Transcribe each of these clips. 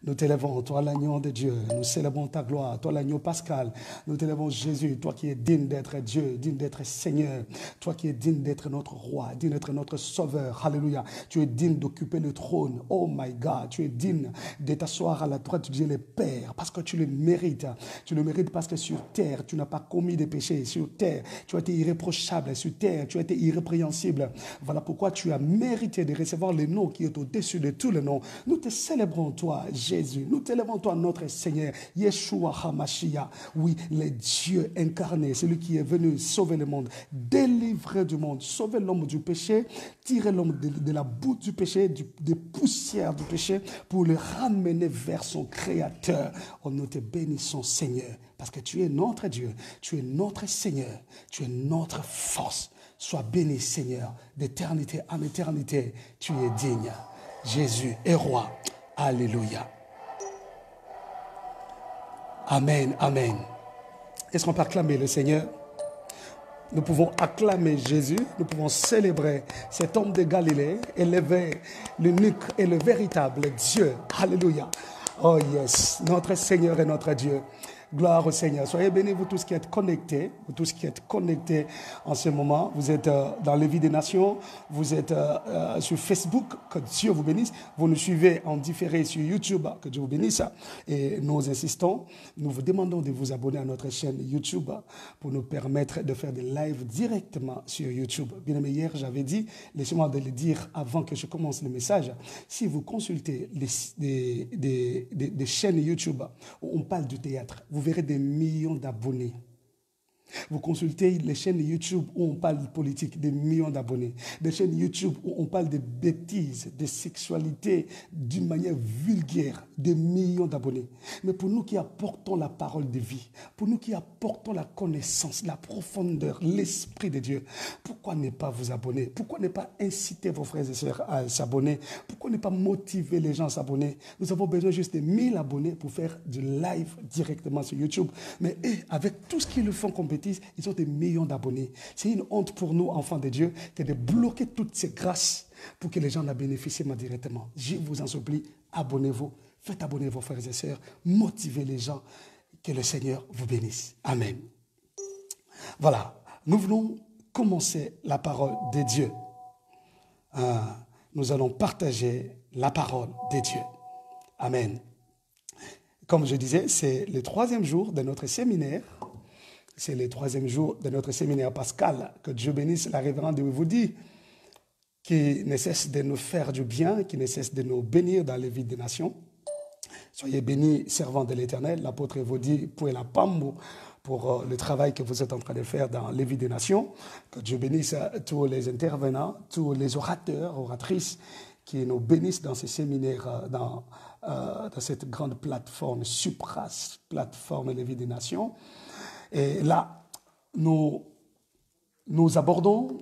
Nous t'élèvons, toi l'agneau de Dieu. Nous célébrons ta gloire, toi l'agneau pascal. Nous t'élèvons Jésus, toi qui es digne d'être Dieu, digne d'être Seigneur. Toi qui es digne d'être notre roi, digne d'être notre sauveur. Alléluia. Tu es digne d'occuper le trône. Oh my God, tu es digne de t'asseoir à la droite de Dieu le Père parce que tu le mérites. Tu le mérites parce que sur terre, tu n'as pas commis de péché. Sur terre, tu as été irréprochable. Sur terre, tu as été irrépréhensible. Voilà pourquoi tu as mérité de recevoir le nom qui est au-dessus de tous les noms. Nous te célébrons, toi, Jésus. Nous t'élèvons, toi, notre Seigneur, Yeshua HaMashiach. Oui, le Dieu incarné, celui qui est venu sauver le monde, délivrer du monde, sauver l'homme du péché, tirer l'homme de la boue du péché, des poussières du péché, pour le ramener vers son Créateur. Oh, nous te bénissons, Seigneur, parce que tu es notre Dieu, tu es notre Seigneur, tu es notre force. Sois béni, Seigneur, d'éternité en éternité, tu es digne. Jésus est roi. Alléluia. Amen, amen. Est-ce qu'on peut acclamer le Seigneur? Nous pouvons acclamer Jésus, nous pouvons célébrer cet homme de Galilée, élever l'unique et le véritable Dieu. Alléluia. Oh yes, notre Seigneur et notre Dieu. Gloire au Seigneur. Soyez bénis, vous tous qui êtes connectés, vous tous qui êtes connectés en ce moment. Vous êtes dans les vies des nations, vous êtes sur Facebook, que Dieu vous bénisse. Vous nous suivez en différé sur YouTube, que Dieu vous bénisse. Et nous insistons, nous vous demandons de vous abonner à notre chaîne YouTube pour nous permettre de faire des lives directement sur YouTube. Bien aimé, hier, j'avais dit, laissez-moi de le dire avant que je commence le message, si vous consultez des chaînes YouTube où on parle du théâtre, vous verrez des millions d'abonnés. Vous consultez les chaînes YouTube où on parle de politique, des millions d'abonnés. Des chaînes YouTube où on parle de bêtises, de sexualité d'une manière vulgaire, des millions d'abonnés. Mais pour nous qui apportons la parole de vie, pour nous qui apportons la connaissance, la profondeur, l'Esprit de Dieu, pourquoi ne pas vous abonner? Pourquoi ne pas inciter vos frères et sœurs à s'abonner? Pourquoi ne pas motiver les gens à s'abonner? Nous avons besoin juste de 1000 abonnés pour faire du live directement sur YouTube. Mais avec tout ce qu'ils font compétition, ils ont des millions d'abonnés. C'est une honte pour nous, enfants de Dieu, que de bloquer toutes ces grâces pour que les gens la bénéficient directement. Je vous en supplie, abonnez-vous. Faites abonner vos frères et sœurs. Motivez les gens. Que le Seigneur vous bénisse. Amen. Voilà. Nous venons commencer la parole de Dieu. Nous allons partager la parole de Dieu. Amen. Comme je disais, c'est le 3e jour de notre séminaire. C'est le 3e jour de notre séminaire pascal. Que Dieu bénisse la révérende vous dit, qui ne cesse de nous faire du bien, qui ne cesse de nous bénir dans les vies des nations. Soyez bénis, servants de l'Éternel. L'apôtre vous dit, pour la Pambo, pour le travail que vous êtes en train de faire dans les vies des nations. Que Dieu bénisse tous les intervenants, tous les orateurs, oratrices, qui nous bénissent dans ces séminaires, dans cette grande plateforme, Supras, plateforme Les Vies des Nations. Et là, nous abordons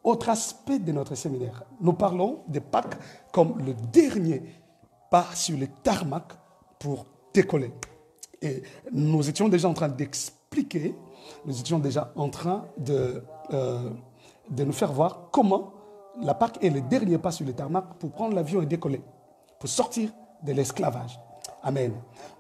autre aspect de notre séminaire. Nous parlons de Pâques comme le dernier pas sur le tarmac pour décoller. Et nous étions déjà en train d'expliquer, nous étions déjà en train de nous faire voir comment la Pâques est le dernier pas sur le tarmac pour prendre l'avion et décoller, pour sortir de l'esclavage. Amen.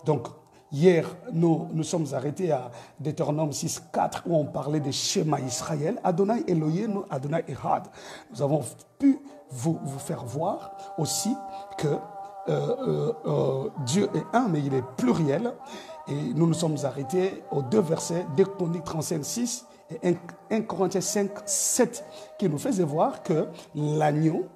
Donc, hier, nous sommes arrêtés à Deutéronome 6.4 où on parlait de Shema Israël, Adonai Elohim, Adonai Echad. Nous avons pu vous faire voir aussi que Dieu est un, mais il est pluriel. Et nous nous sommes arrêtés aux 2 versets, 2 Chroniques 35.6 et 1 Corinthiens 5.7, qui nous faisait voir que l'agneau,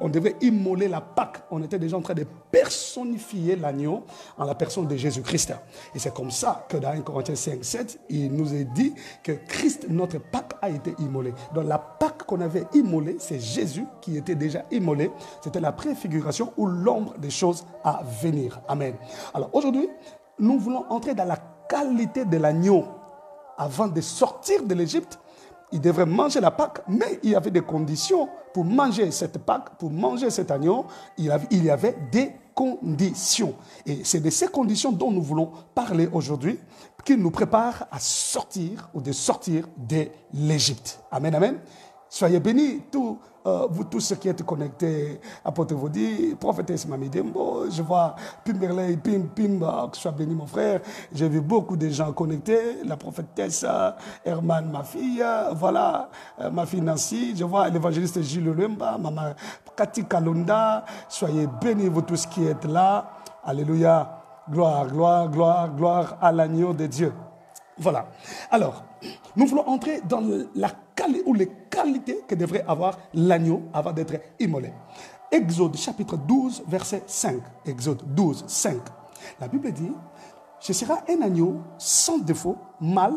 on devait immoler la Pâque. On était déjà en train de personnifier l'agneau en la personne de Jésus-Christ. Et c'est comme ça que dans 1 Corinthiens 5.7, il nous est dit que Christ, notre Pâque, a été immolé. Donc la Pâque qu'on avait immolée, c'est Jésus qui était déjà immolé. C'était la préfiguration ou l'ombre des choses à venir. Amen. Alors aujourd'hui, nous voulons entrer dans la qualité de l'agneau. Avant de sortir de l'Égypte, il devrait manger la Pâque, mais il y avait des conditions pour manger cette Pâque, pour manger cet agneau. Il y avait des conditions. Et c'est de ces conditions dont nous voulons parler aujourd'hui, qui nous préparent à sortir ou de sortir de l'Égypte. Amen, amen. Soyez bénis tous vous tous ceux qui êtes connectés, apportez vos dits, prophétesse Mamie Dembo, je vois Pimberley, que tu sois béni mon frère, j'ai vu beaucoup de gens connectés, la prophétesse Herman, ma fille, voilà, ma fille Nancy, je vois l'évangéliste Gilles Lemba, maman Cathy Kalunda, soyez bénis vous tous qui êtes là, alléluia, gloire, gloire, gloire, gloire à l'agneau de Dieu. Voilà. Alors, nous voulons entrer dans les qualités que devrait avoir l'agneau avant d'être immolé. Exode chapitre 12, verset 5. Exode 12, 5. La Bible dit, ce sera un agneau sans défaut, mâle,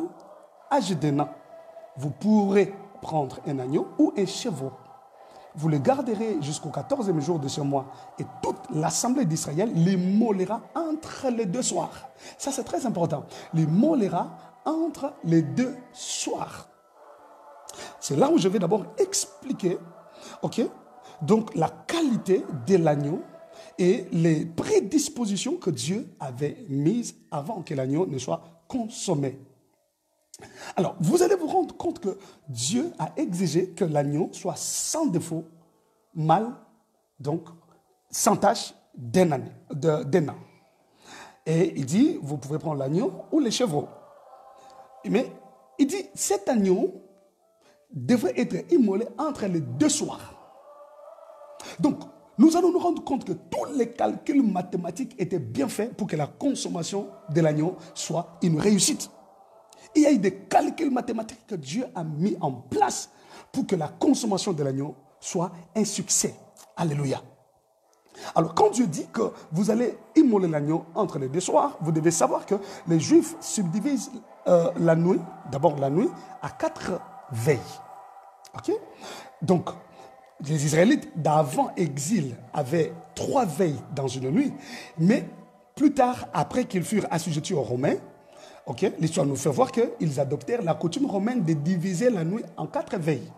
âgé d'un an. Vous pourrez prendre un agneau ou un chevreau. Vous le garderez jusqu'au 14e jour de ce mois et toute l'assemblée d'Israël l'immolera entre les deux soirs. Ça, c'est très important. L'immolera entre les deux soirs. C'est là où je vais d'abord expliquer, ok, donc la qualité de l'agneau et les prédispositions que Dieu avait mises avant que l'agneau ne soit consommé. Alors, vous allez vous rendre compte que Dieu a exigé que l'agneau soit sans défaut, mâle, donc sans tache d'un an. Et il dit, vous pouvez prendre l'agneau ou les chevreaux. Mais il dit, cet agneau devrait être immolé entre les deux soirs. Donc, nous allons nous rendre compte que tous les calculs mathématiques étaient bien faits pour que la consommation de l'agneau soit une réussite. Il y a eu des calculs mathématiques que Dieu a mis en place pour que la consommation de l'agneau soit un succès. Alléluia. Alors, quand Dieu dit que vous allez immoler l'agneau entre les deux soirs, vous devez savoir que les Juifs subdivisent la nuit, d'abord la nuit, à 4 veilles. Ok? Donc, les Israélites d'avant exil avaient 3 veilles dans une nuit, mais plus tard, après qu'ils furent assujettis aux Romains, okay, l'histoire nous fait voir qu'ils adoptèrent la coutume romaine de diviser la nuit en 4 veilles.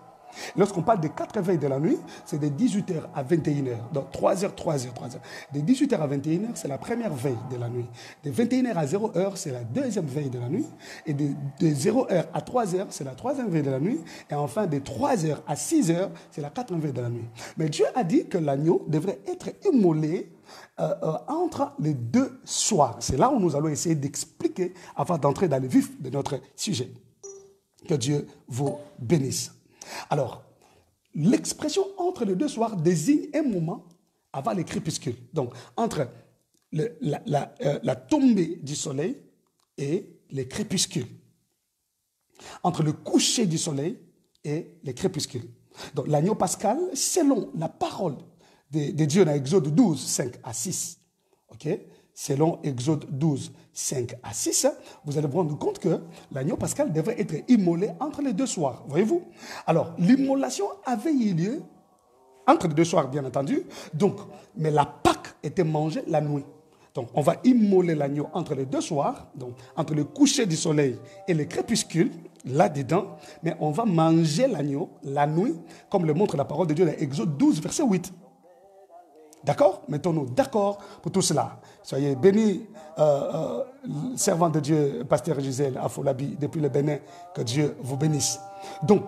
Lorsqu'on parle de 4 veilles de la nuit, c'est de 18h à 21h. Donc 3h, 3h, 3h. De 18h à 21h, c'est la première veille de la nuit. De 21h à 0h, c'est la deuxième veille de la nuit. Et de 0h à 3h, c'est la troisième veille de la nuit. Et enfin, de 3h à 6h, c'est la quatrième veille de la nuit. Mais Dieu a dit que l'agneau devrait être immolé entre les deux soirs. C'est là où nous allons essayer d'expliquer avant d'entrer dans le vif de notre sujet. Que Dieu vous bénisse. Alors, l'expression entre les deux soirs désigne un moment avant les crépuscules. Donc, entre la tombée du soleil et les crépuscules. Entre le coucher du soleil et les crépuscules. Donc, l'agneau pascal, selon la parole de Dieu dans Exode 12, 5 à 6, ok? Selon Exode 12, 5 à 6, vous allez vous rendre compte que l'agneau pascal devrait être immolé entre les deux soirs. Voyez-vous? Alors, l'immolation avait eu lieu entre les deux soirs, bien entendu. Donc, mais la Pâque était mangée la nuit. Donc, on va immoler l'agneau entre les deux soirs, donc entre le coucher du soleil et le crépuscule, là-dedans. Mais on va manger l'agneau la nuit, comme le montre la parole de Dieu dans Exode 12, verset 8. D'accord? Mettons-nous d'accord pour tout cela. Soyez bénis, servant de Dieu, pasteur Gisèle Afolabi, depuis le Bénin, que Dieu vous bénisse. Donc,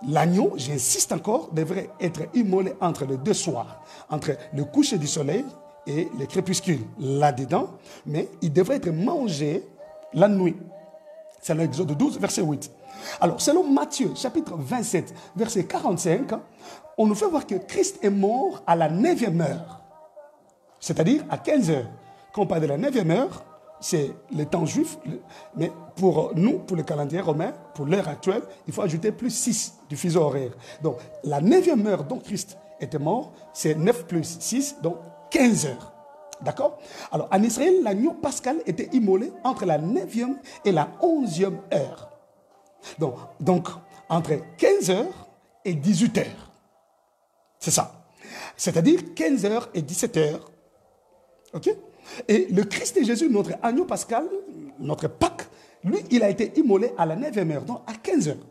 l'agneau, j'insiste encore, devrait être immolé entre les deux soirs, entre le coucher du soleil et le crépuscule, là-dedans, mais il devrait être mangé la nuit. C'est l'Exode 12, verset 8. Alors, selon Matthieu, chapitre 27, verset 45, on nous fait voir que Christ est mort à la 9e heure. C'est-à-dire à 15 heures. Quand on parle de la 9e heure, c'est le temps juif, mais pour nous, pour le calendrier romain, pour l'heure actuelle, il faut ajouter plus 6 du fuseau horaire. Donc, la 9e heure dont Christ était mort, c'est 9 plus 6, donc 15 heures. D'accord? Alors, en Israël, l'agneau pascal était immolé entre la 9e et la 11e heure. Donc entre 15 heures et 18 heures. C'est ça. C'est-à-dire 15 heures et 17 heures. OK? Et le Christ et Jésus, notre agneau pascal, notre Pâque, lui, il a été immolé à la 9e heure, donc à 15 heures.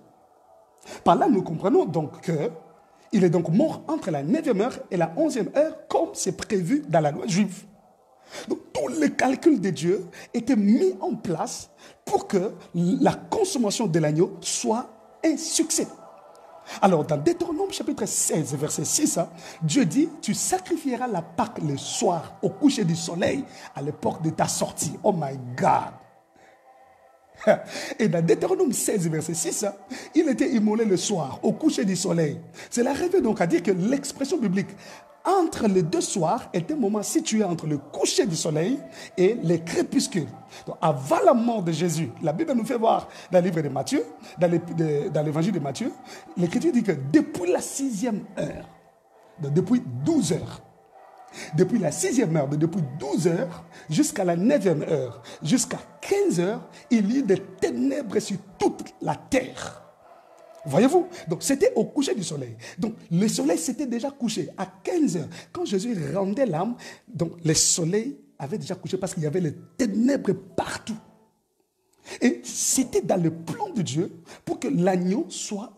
Par là, nous comprenons donc qu'il est donc mort entre la 9e heure et la 11e heure, comme c'est prévu dans la loi juive. Donc, tous les calculs de Dieu étaient mis en place pour que la consommation de l'agneau soit un succès. Alors, dans Deutéronome chapitre 16, verset 6, Dieu dit, tu sacrifieras la Pâque le soir, au coucher du soleil, à l'époque de ta sortie. Oh my God! Et dans Deutéronome 16, verset 6, il était immolé le soir, au coucher du soleil. Cela revient donc à dire que l'expression biblique entre les deux soirs est un moment situé entre le coucher du soleil et le crépuscule. Donc, avant la mort de Jésus, la Bible nous fait voir dans le livre de Matthieu, dans l'évangile de Matthieu, l'Écriture dit que depuis la 6e heure, donc depuis 12 heures, depuis la 6e heure, depuis 12 heures jusqu'à la 9e heure, jusqu'à 15 heures, il y eut des ténèbres sur toute la terre. Voyez-vous? Donc, c'était au coucher du soleil. Donc, le soleil s'était déjà couché à 15 heures. Quand Jésus rendait l'âme, donc, le soleil avait déjà couché parce qu'il y avait les ténèbres partout. Et c'était dans le plan de Dieu pour que l'agneau soit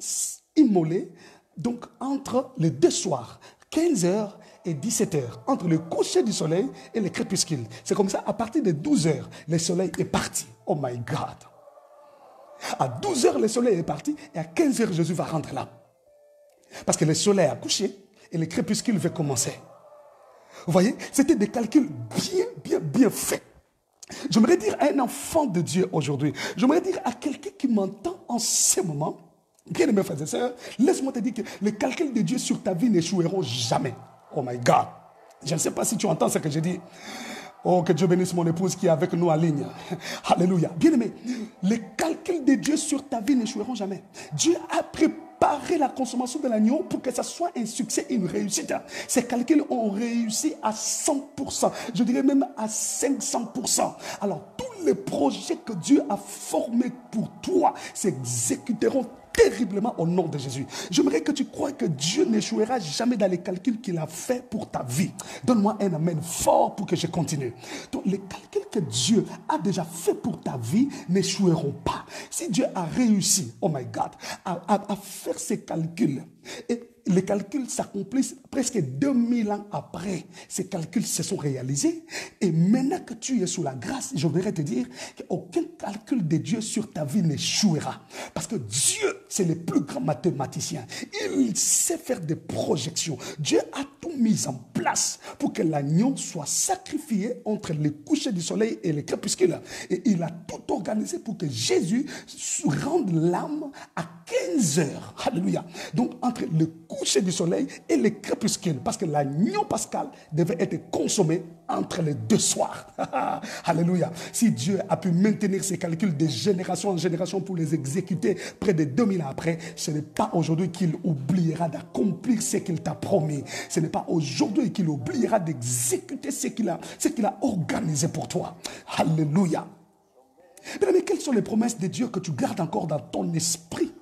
immolé, donc, entre les deux soirs, 15 heures et 17 heures, entre le coucher du soleil et le crépuscule. C'est comme ça, à partir de 12 heures, le soleil est parti. Oh my God! À 12 heures, le soleil est parti et à 15 heures, Jésus va rentrer là. Parce que le soleil a couché et le crépuscule va commencer. Vous voyez, c'était des calculs bien faits. J'aimerais dire à un enfant de Dieu aujourd'hui, j'aimerais dire à quelqu'un qui m'entend en ce moment, bien-aimés frères et sœurs, laisse-moi te dire que les calculs de Dieu sur ta vie n'échoueront jamais. Oh my God! Je ne sais pas si tu entends ce que je dis. Oh, que Dieu bénisse mon épouse qui est avec nous en ligne. Alléluia. Bien-aimé, les calculs de Dieu sur ta vie n'échoueront jamais. Dieu a préparé la consommation de l'agneau pour que ça soit un succès et une réussite. Ces calculs ont réussi à 100%. Je dirais même à 500%. Alors, tous les projets que Dieu a formés pour toi s'exécuteront terriblement au nom de Jésus. J'aimerais que tu crois que Dieu n'échouera jamais dans les calculs qu'il a fait pour ta vie. Donne-moi un amen fort pour que je continue. Donc, les calculs que Dieu a déjà fait pour ta vie n'échoueront pas. Si Dieu a réussi, oh my God, à faire ces calculs, et les calculs s'accomplissent presque 2000 ans après. Ces calculs se sont réalisés. Et maintenant que tu es sous la grâce, je voudrais te dire qu'aucun calcul de Dieu sur ta vie n'échouera. Parce que Dieu, c'est le plus grand mathématicien. Il sait faire des projections. Dieu a tout mis en place pour que l'agneau soit sacrifié entre le coucher du soleil et le crépuscule. Et il a tout organisé pour que Jésus rende l'âme à 15 heures. Alléluia. Donc, entre le coucher du soleil et le crépuscule, parce que l'agneau pascal devait être consommé entre les deux soirs. Alléluia. Si Dieu a pu maintenir ses calculs de génération en génération pour les exécuter près de 2000 ans après, ce n'est pas aujourd'hui qu'il oubliera d'accomplir ce qu'il t'a promis. Ce n'est pas aujourd'hui qu'il oubliera d'exécuter ce qu'il a organisé pour toi. Alléluia. Mais quelles sont les promesses de Dieu que tu gardes encore dans ton esprit?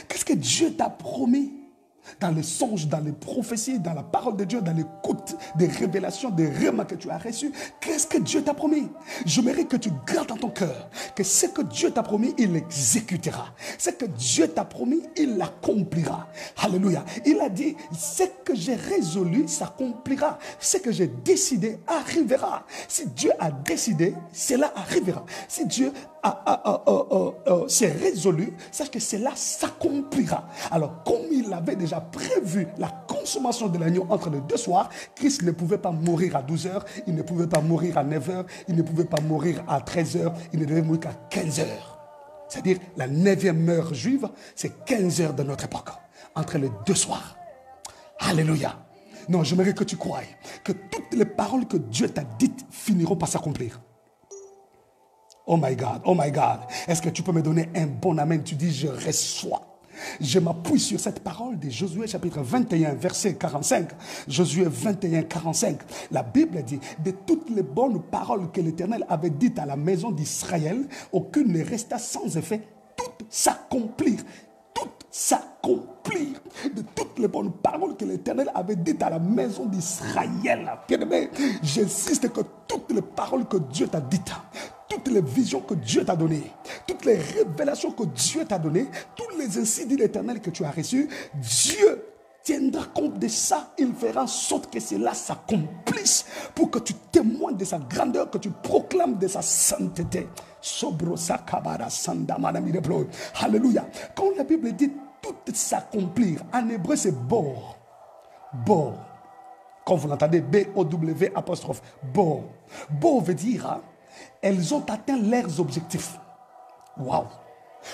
Qu'est-ce que Dieu t'a promis dans les songes, dans les prophéties, dans la parole de Dieu, dans l'écoute des révélations, des rêves que tu as reçus? Qu'est-ce que Dieu t'a promis? J'aimerais que tu gardes dans ton cœur que ce que Dieu t'a promis, il l'exécutera. Ce que Dieu t'a promis, il l'accomplira. Alléluia. Il a dit, ce que j'ai résolu s'accomplira. Ce que j'ai décidé arrivera. Si Dieu a décidé, cela arrivera. Si Dieu c'est résolu, sache que cela s'accomplira. Alors, comme il avait déjà prévu la consommation de l'agneau entre les deux soirs, Christ ne pouvait pas mourir à 12 heures, il ne pouvait pas mourir à 9 heures, il ne pouvait pas mourir à 13 heures, il ne devait mourir qu'à 15 heures. C'est-à-dire, la 9e heure juive, c'est 15 heures de notre époque, entre les deux soirs. Alléluia. Non, j'aimerais que tu croies que toutes les paroles que Dieu t'a dites finiront par s'accomplir. Oh my God, oh my God. Est-ce que tu peux me donner un bon amen? Tu dis, je reçois. Je m'appuie sur cette parole de Josué chapitre 21, verset 45. Josué 21, 45. La Bible dit, de toutes les bonnes paroles que l'Éternel avait dites à la maison d'Israël, aucune ne resta sans effet, toutes s'accomplirent. Toutes s'accomplir. De toutes les bonnes paroles que l'Éternel avait dites à la maison d'Israël. Bien-aimé, j'insiste que toutes les paroles que Dieu t'a dites, toutes les visions que Dieu t'a données, toutes les révélations que Dieu t'a données, tous les ainsi dit l'Éternel que tu as reçus, Dieu tiendra compte de ça. Il fera en sorte que cela s'accomplisse pour que tu témoignes de sa grandeur, que tu proclames de sa sainteté. Alléluia. Quand la Bible dit tout s'accomplir. En hébreu, c'est bor. Bor. Quand vous l'entendez, B-O-W apostrophe. Bor. Bor veut dire, hein, elles ont atteint leurs objectifs. Waouh.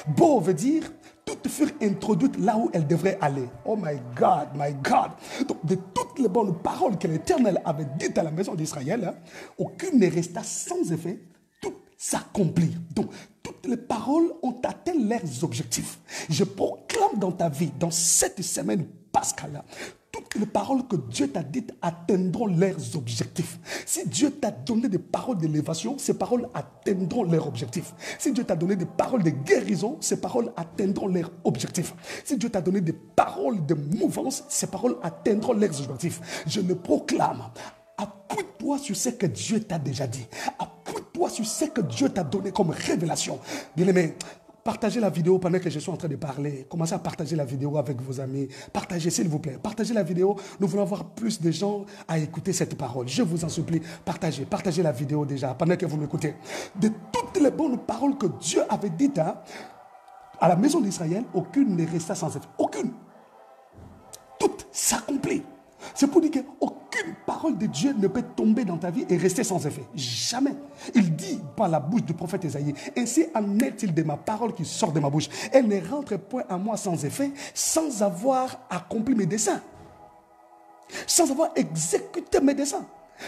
Bor veut dire, toutes furent introduites là où elles devraient aller. Oh my God, my God. Donc, de toutes les bonnes paroles que l'Éternel avait dites à la maison d'Israël, hein, aucune ne resta sans effet. Tout s'accomplit. Donc, toutes les paroles ont atteint leurs objectifs. Je proclame dans ta vie, dans cette semaine pascale, toutes les paroles que Dieu t'a dites atteindront leurs objectifs. Si Dieu t'a donné des paroles d'élévation, ces paroles atteindront leurs objectifs. Si Dieu t'a donné des paroles de guérison, ces paroles atteindront leurs objectifs. Si Dieu t'a donné des paroles de mouvance, ces paroles atteindront leurs objectifs. Je le proclame. Appuie-toi sur ce que Dieu t'a déjà dit. Appuie-toi sur ce que Dieu t'a donné comme révélation. Bien-aimé, partagez la vidéo pendant que je suis en train de parler. Commencez à partager la vidéo avec vos amis. Partagez, s'il vous plaît. Partagez la vidéo. Nous voulons avoir plus de gens à écouter cette parole. Je vous en supplie, partagez. Partagez la vidéo déjà pendant que vous m'écoutez. De toutes les bonnes paroles que Dieu avait dites à la maison d'Israël, aucune ne resta sans effet. Aucune. Toutes s'accomplissent. C'est pour dire qu'aucune parole de Dieu ne peut tomber dans ta vie et rester sans effet. Jamais. Il dit par la bouche du prophète Ésaïe, ainsi en est-il de ma parole qui sort de ma bouche. Elle ne rentre point à moi sans effet, sans avoir accompli mes desseins. Sans avoir exécuté mes desseins.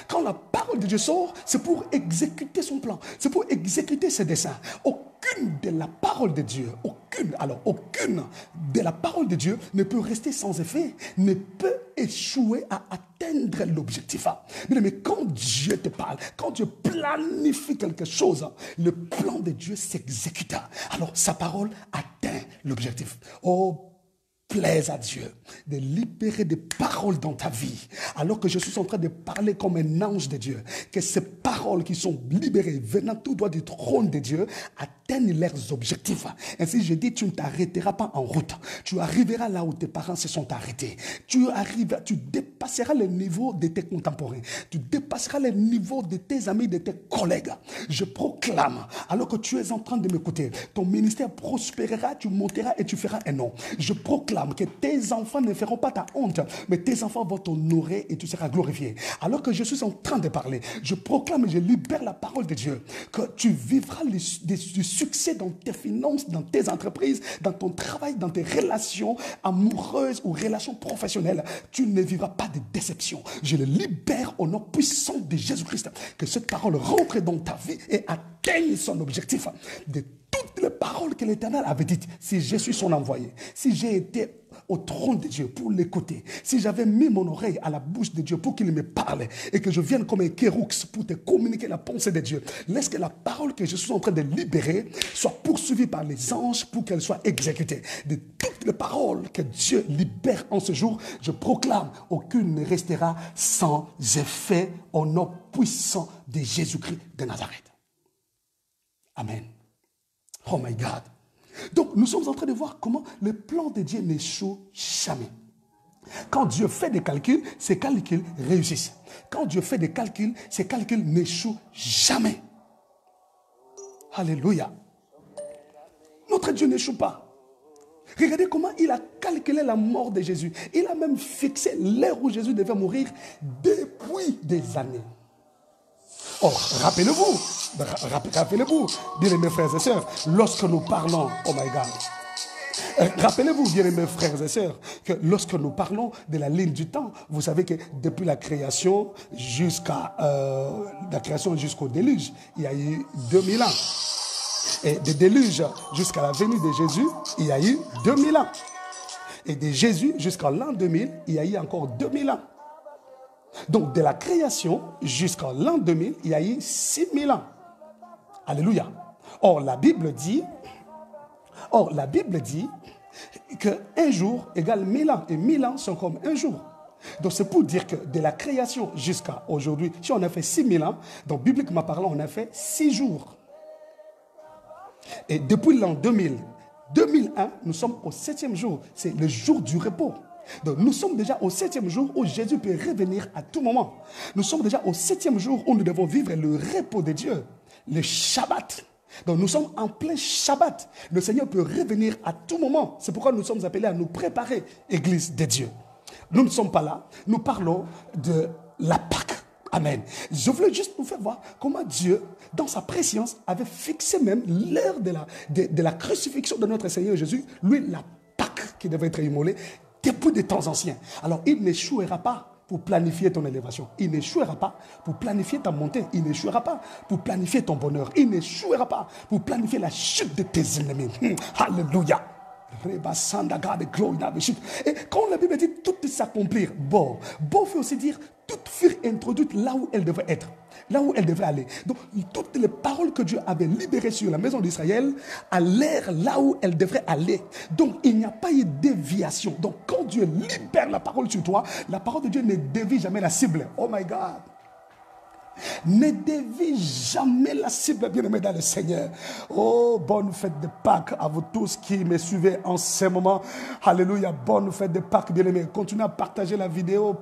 Quand la parole de Dieu sort, c'est pour exécuter son plan. C'est pour exécuter ses desseins. Aucune de la parole de Dieu, aucune de la parole de Dieu ne peut rester sans effet, ne peut échouer à atteindre l'objectif. Mais quand Dieu te parle, quand Dieu planifie quelque chose, le plan de Dieu s'exécute. Alors sa parole atteint l'objectif. Oh, plaise à Dieu de libérer des paroles dans ta vie, alors que je suis en train de parler comme un ange de Dieu, que ces paroles qui sont libérées, venant tout droit du trône de Dieu, atteignent leurs objectifs. Ainsi, je dis, tu ne t'arrêteras pas en route. Tu arriveras là où tes parents se sont arrêtés. Tu dépasseras le niveau de tes contemporains. Tu dépasseras le niveau de tes amis, de tes collègues. Je proclame, alors que tu es en train de m'écouter, ton ministère prospérera, tu monteras et tu feras un nom. Je proclame que tes enfants ne feront pas ta honte, mais tes enfants vont t'honorer et tu seras glorifié. Alors que je suis en train de parler, je proclame et je libère la parole de Dieu, que tu vivras du succès dans tes finances, dans tes entreprises, dans ton travail, dans tes relations amoureuses ou relations professionnelles. Tu ne vivras pas de déception. Je le libère au nom puissant de Jésus-Christ, que cette parole rentre dans ta vie et atteigne son objectif. De toutes les paroles que l'Éternel avait dites, si je suis son envoyé, si j'ai été au trône de Dieu pour l'écouter, si j'avais mis mon oreille à la bouche de Dieu pour qu'il me parle et que je vienne comme un kéroux pour te communiquer la pensée de Dieu, laisse que la parole que je suis en train de libérer soit poursuivie par les anges pour qu'elle soit exécutée. De toutes les paroles que Dieu libère en ce jour, je proclame, aucune ne restera sans effet au nom puissant de Jésus-Christ de Nazareth. Amen. Oh my God. Donc, nous sommes en train de voir comment le plan de Dieu n'échoue jamais. Quand Dieu fait des calculs, ces calculs réussissent. Quand Dieu fait des calculs, ces calculs n'échouent jamais. Alléluia. Notre Dieu n'échoue pas. Regardez comment il a calculé la mort de Jésus. Il a même fixé l'heure où Jésus devait mourir depuis des années. Oh, rappelez-vous, bien-aimés frères et sœurs, lorsque nous parlons, oh my God, rappelez-vous, bien-aimés frères et sœurs, que lorsque nous parlons de la ligne du temps, vous savez que depuis la création jusqu'au déluge, il y a eu 2000 ans. Et des déluges jusqu'à la venue de Jésus, il y a eu 2000 ans. Et de Jésus jusqu'à l'an 2000, il y a eu encore 2000 ans. Donc, de la création jusqu'à l'an 2000, il y a eu 6000 ans. Alléluia. Or, la Bible dit qu'un jour égale 1000 ans. Et 1000 ans sont comme un jour. Donc, c'est pour dire que de la création jusqu'à aujourd'hui, si on a fait 6000 ans, donc bibliquement parlant, on a fait 6 jours. Et depuis l'an 2001, nous sommes au 7e jour. C'est le jour du repos. Donc nous sommes déjà au 7e jour où Jésus peut revenir à tout moment. Nous sommes déjà au 7e jour où nous devons vivre le repos de Dieu, le Shabbat. Donc nous sommes en plein Shabbat. Le Seigneur peut revenir à tout moment. C'est pourquoi nous sommes appelés à nous préparer, Église de Dieu. Nous ne sommes pas là. Nous parlons de la Pâque. Amen. Je voulais juste vous faire voir comment Dieu, dans sa préscience, avait fixé même l'heure de la crucifixion de notre Seigneur Jésus. Lui, la Pâque qui devait être immolée depuis des temps anciens. Alors, il n'échouera pas pour planifier ton élévation. Il n'échouera pas pour planifier ta montée. Il n'échouera pas pour planifier ton bonheur. Il n'échouera pas pour planifier la chute de tes ennemis. Alléluia. Et quand la Bible dit tout s'accomplir, bon veut aussi dire toutes furent introduites là où elles devraient être, là où elles devraient aller. Donc toutes les paroles que Dieu avait libérées sur la maison d'Israël allèrent là où elles devraient aller. Donc il n'y a pas eu de déviation. Donc quand Dieu libère la parole sur toi, la parole de Dieu ne dévie jamais la cible. Oh my God. Ne dévie jamais la cible, bien-aimé dans le Seigneur. Oh, bonne fête de Pâques à vous tous qui me suivez en ce moment. Alléluia, bonne fête de Pâques, bien-aimé. Continuez à partager la vidéo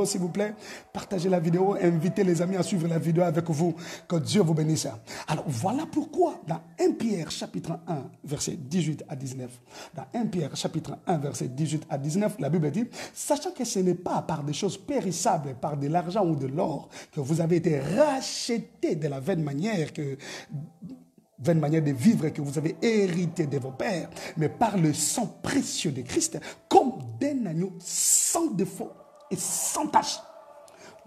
s'il vous plaît. Partagez la vidéo, invitez les amis à suivre la vidéo avec vous. Que Dieu vous bénisse. Alors voilà pourquoi dans 1 Pierre chapitre 1 verset 18 à 19, dans 1 Pierre chapitre 1 verset 18 à 19, la Bible dit, sachant que ce n'est pas par des choses périssables, par de l'argent ou de l'or que vous avez été rachetés de la vaine manière de vivre que vous avez hérité de vos pères, mais par le sang précieux de Christ, comme d'un agneau sans défaut et sans tache.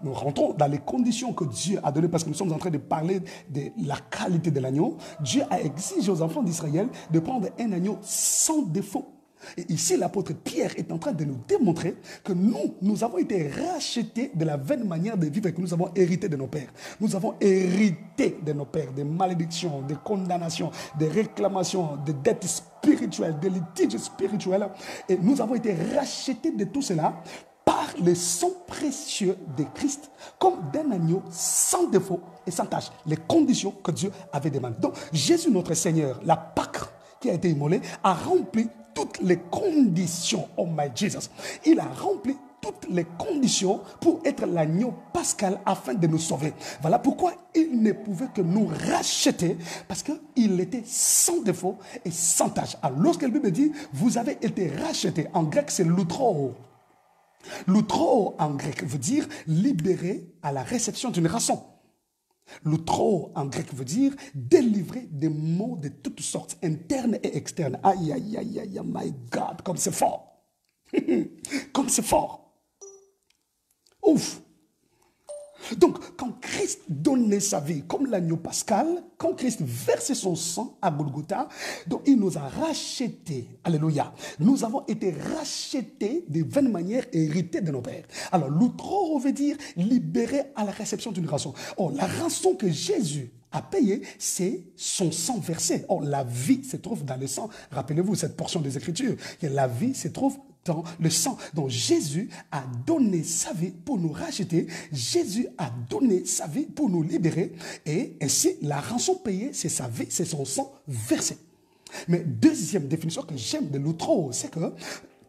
Nous rentrons dans les conditions que Dieu a données, parce que nous sommes en train de parler de la qualité de l'agneau. Dieu a exigé aux enfants d'Israël de prendre un agneau sans défaut. Et ici, l'apôtre Pierre est en train de nous démontrer que nous avons été rachetés de la vaine manière de vivre que nous avons hérité de nos pères. Nous avons hérité de nos pères des malédictions, des condamnations, des réclamations, des dettes spirituelles, des litiges spirituels. Et nous avons été rachetés de tout cela par le sang précieux de Christ, comme d'un agneau sans défaut et sans tache. Les conditions que Dieu avait demandées. Donc, Jésus, notre Seigneur, la Pâque qui a été immolée, a rempli toutes les conditions. Oh my Jesus. Il a rempli toutes les conditions pour être l'agneau pascal afin de nous sauver. Voilà pourquoi il ne pouvait que nous racheter, parce qu'il était sans défaut et sans tache. Alors lorsque la Bible dit vous avez été rachetés, en grec c'est l'outro. L'outro en grec veut dire libéré à la réception d'une rançon. L'outro en grec veut dire délivrer des maux de toutes sortes, internes et externes. Aïe, aïe, aïe, aïe, my God, comme c'est fort. Comme c'est fort. Ouf. Donc, quand Christ donnait sa vie comme l'agneau pascal, quand Christ versait son sang à Golgotha, donc il nous a rachetés. Alléluia. Nous avons été rachetés de vaines manières héritées de nos pères. Alors, l'outro veut dire libéré à la réception d'une rançon. Oh, la rançon que Jésus a payée, c'est son sang versé. Oh, la vie se trouve dans le sang. Rappelez-vous cette portion des Écritures, que la vie se trouve dans le sang. Donc Jésus a donné sa vie pour nous racheter. Jésus a donné sa vie pour nous libérer. Et ainsi, la rançon payée, c'est sa vie, c'est son sang versé. Mais deuxième définition que j'aime de l'outro, c'est que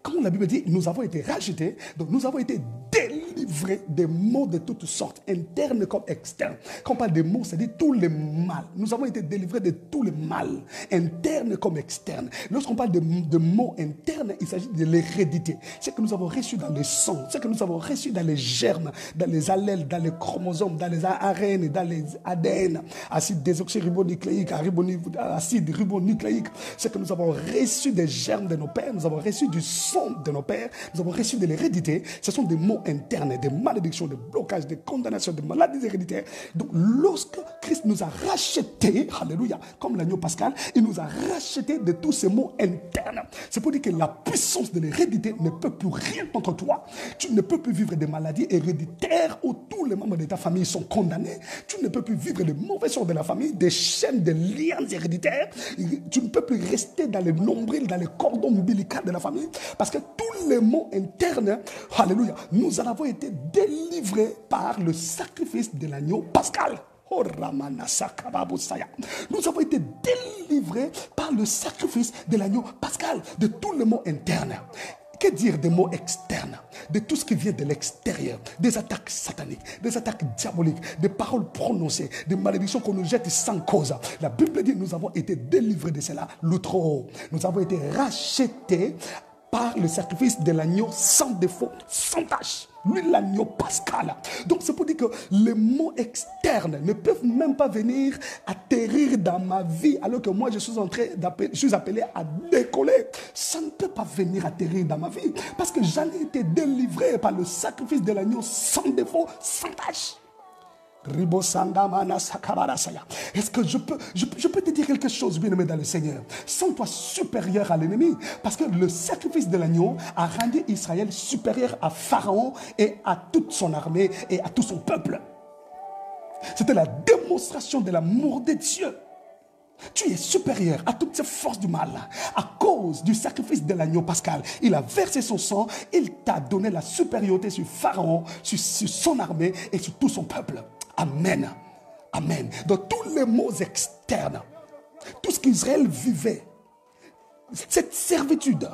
quand la Bible dit nous avons été rachetés, donc nous avons été délivrés des maux de toutes sortes, internes comme externes. Quand on parle de maux, c'est-à-dire tous les mal. Nous avons été délivrés de tous les mal, internes comme externes. Lorsqu'on parle de maux internes, il s'agit de l'hérédité. C'est que nous avons reçu dans le sang, c'est que nous avons reçu dans les germes, dans les allèles, dans les chromosomes, dans les ARN, dans les ADN, acide désoxyribonucléique, acide ribonucléique. C'est que nous avons reçu des germes de nos pères, nous avons reçu du sang de nos pères, nous avons reçu de l'hérédité. Ce sont des maux internes, des malédictions, des blocages, des condamnations, des maladies héréditaires. Donc lorsque Christ nous a rachetés, alléluia, comme l'agneau pascal, il nous a rachetés de tous ces maux internes. C'est pour dire que la puissance de l'hérédité ne peut plus rien contre toi. Tu ne peux plus vivre des maladies héréditaires où tous les membres de ta famille sont condamnés. Tu ne peux plus vivre les mauvais sorts de la famille, des chaînes, des liens héréditaires. Tu ne peux plus rester dans les nombrils, dans les cordons ombilicaux de la famille. Parce que tous les maux internes, alléluia, nous en avons été délivrés par le sacrifice de l'agneau pascal. Oh, nous avons été délivrés par le sacrifice de l'agneau pascal, de tous les maux internes. Que dire des mots externes, de tout ce qui vient de l'extérieur, des attaques sataniques, des attaques diaboliques, des paroles prononcées, des malédictions qu'on nous jette sans cause. La Bible dit nous avons été délivrés de cela, l'outre. Nous avons été rachetés par le sacrifice de l'agneau sans défaut, sans tache. Lui, l'agneau pascal. Donc, c'est pour dire que les mots externes ne peuvent même pas venir atterrir dans ma vie alors que moi, je suis appelé à décoller. Ça ne peut pas venir atterrir dans ma vie parce que j'en ai été délivré par le sacrifice de l'agneau sans défaut, sans tache. Est-ce que je peux te dire quelque chose, bien-aimé dans le Seigneur? Sens-toi supérieur à l'ennemi, parce que le sacrifice de l'agneau a rendu Israël supérieur à Pharaon et à toute son armée et à tout son peuple. C'était la démonstration de l'amour de Dieu. Tu es supérieur à toutes ces forces du mal à cause du sacrifice de l'agneau pascal. Il a versé son sang, il t'a donné la supériorité sur Pharaon, sur son armée et sur tout son peuple. Amen. Amen. Dans tous les mots externes, tout ce qu'Israël vivait, cette servitude,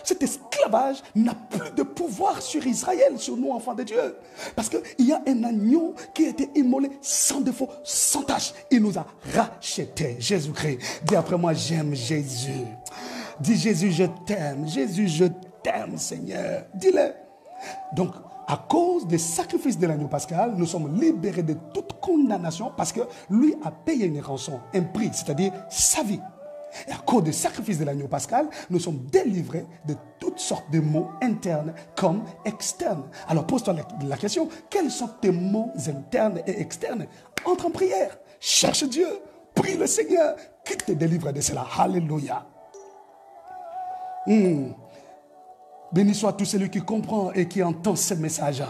cet esclavage n'a plus de pouvoir sur Israël, sur nous, enfants de Dieu. Parce qu'il y a un agneau qui a été immolé sans défaut, sans tache. Il nous a rachetés. Jésus-Christ. Dis après moi, j'aime Jésus. Dis Jésus, je t'aime. Jésus, je t'aime, Seigneur. Dis-le. Donc, à cause des sacrifices de l'agneau pascal, nous sommes libérés de toute condamnation parce que lui a payé une rançon, un prix, c'est-à-dire sa vie. Et à cause des sacrifices de l'agneau pascal, nous sommes délivrés de toutes sortes de maux internes comme externes. Alors pose-toi la question, quels sont tes maux internes et externes? Entre en prière, cherche Dieu, prie le Seigneur, qu'il te délivre de cela. Alléluia. Béni soit tout celui qui comprend et qui entend ce message.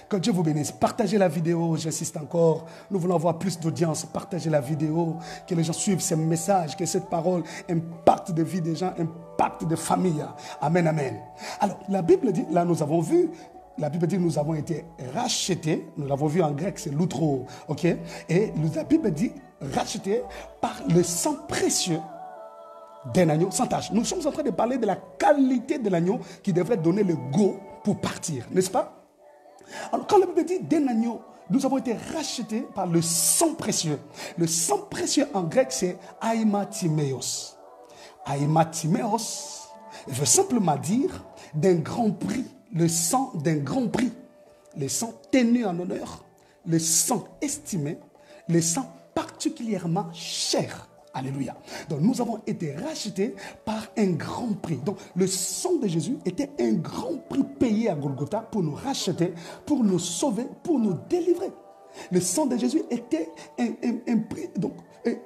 Que Dieu vous bénisse. Partagez la vidéo, j'insiste encore. Nous voulons avoir plus d'audience. Partagez la vidéo, que les gens suivent ce message, que cette parole impacte des vies des gens, impacte des familles. Amen, amen. Alors, la Bible dit, là nous avons vu, la Bible dit nous avons été rachetés. Nous l'avons vu en grec, c'est l'outro. Ok? Et la Bible dit rachetés par le sang précieux d'un agneau sans tache. Nous sommes en train de parler de la qualité de l'agneau qui devrait donner le go pour partir, n'est-ce pas? Alors quand la Bible dit d'un agneau, nous avons été rachetés par le sang précieux. Le sang précieux en grec c'est aimathimeos. Aimathimeos veut simplement dire d'un grand prix, le sang d'un grand prix, le sang tenu en honneur, le sang estimé, le sang particulièrement cher. Alléluia. Donc nous avons été rachetés par un grand prix. Donc le sang de Jésus était un grand prix payé à Golgotha pour nous racheter, pour nous sauver, pour nous délivrer. Le sang de Jésus était un prix, donc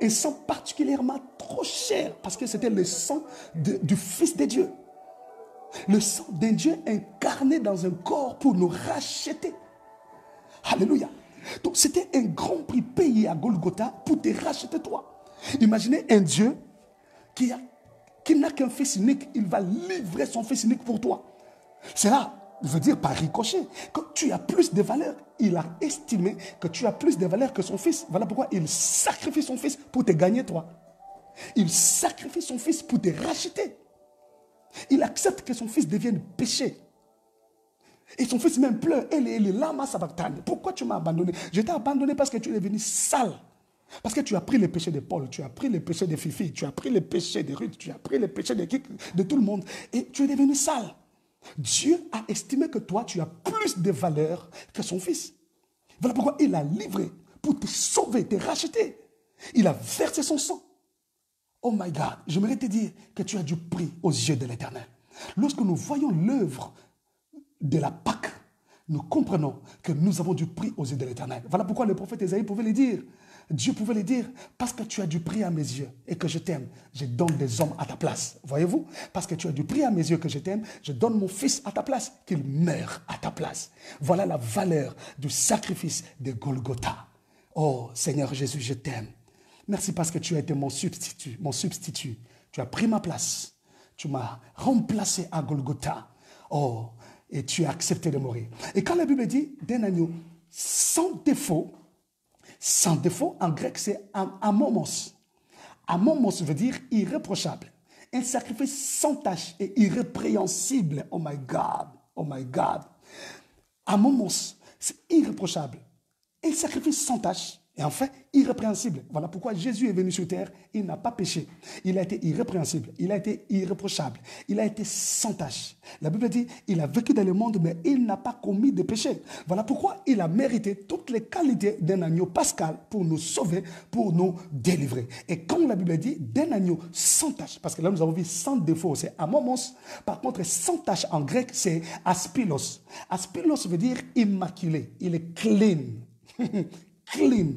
un sang particulièrement trop cher parce que c'était le sang du Fils de Dieu. Le sang d'un Dieu incarné dans un corps pour nous racheter. Alléluia. Donc c'était un grand prix payé à Golgotha pour te racheter toi. Imaginez un Dieu qui n'a qu'un fils unique, il va livrer son fils unique pour toi. Cela veut dire par ricochet que tu as plus de valeur. Il a estimé que tu as plus de valeur que son fils. Voilà pourquoi il sacrifie son fils pour te gagner toi. Il sacrifie son fils pour te racheter. Il accepte que son fils devienne péché. Et son fils même pleure. Elle est lama sabachthani. Pourquoi tu m'as abandonné? Je t'ai abandonné parce que tu es devenu sale. Parce que tu as pris les péchés de Paul, tu as pris les péchés de Fifi, tu as pris les péchés de Ruth, tu as pris les péchés de tout le monde et tu es devenu sale. Dieu a estimé que toi, tu as plus de valeur que son fils. Voilà pourquoi il a livré pour te sauver, te racheter. Il a versé son sang. Oh my God, j'aimerais te dire que tu as du prix aux yeux de l'Éternel. Lorsque nous voyons l'œuvre de la Pâque, nous comprenons que nous avons du prix aux yeux de l'Éternel. Voilà pourquoi le prophète Ésaïe pouvait le dire. Dieu pouvait le dire, parce que tu as du prix à mes yeux et que je t'aime, je donne des hommes à ta place. Voyez-vous? Parce que tu as du prix à mes yeux que je t'aime, je donne mon fils à ta place, qu'il meure à ta place. Voilà la valeur du sacrifice de Golgotha. Oh Seigneur Jésus, je t'aime. Merci parce que tu as été mon substitut, mon substitut. Tu as pris ma place. Tu m'as remplacé à Golgotha. Oh, et tu as accepté de mourir. Et quand la Bible dit d'un agneau sans défaut, en grec, c'est amomos. Amomos veut dire irréprochable, Un sacrifice sans tache et irrépréhensible. Oh my God. Oh my God. À moments, c'est irréprochable. Un sacrifice sans tache et enfin irrépréhensible. Voilà pourquoi Jésus est venu sur terre. Il n'a pas péché. Il a été irrépréhensible. Il a été irréprochable. Il a été sans tache. La Bible dit, il a vécu dans le monde, mais il n'a pas commis de péché. Voilà pourquoi il a mérité toutes les qualités d'un agneau pascal pour nous sauver, pour nous délivrer. Et quand la Bible dit d'un agneau sans tache, parce que là nous avons vu sans défaut, c'est amomos. Par contre, sans tache en grec, c'est aspilos. Aspilos veut dire immaculé. Il est clean. Clean.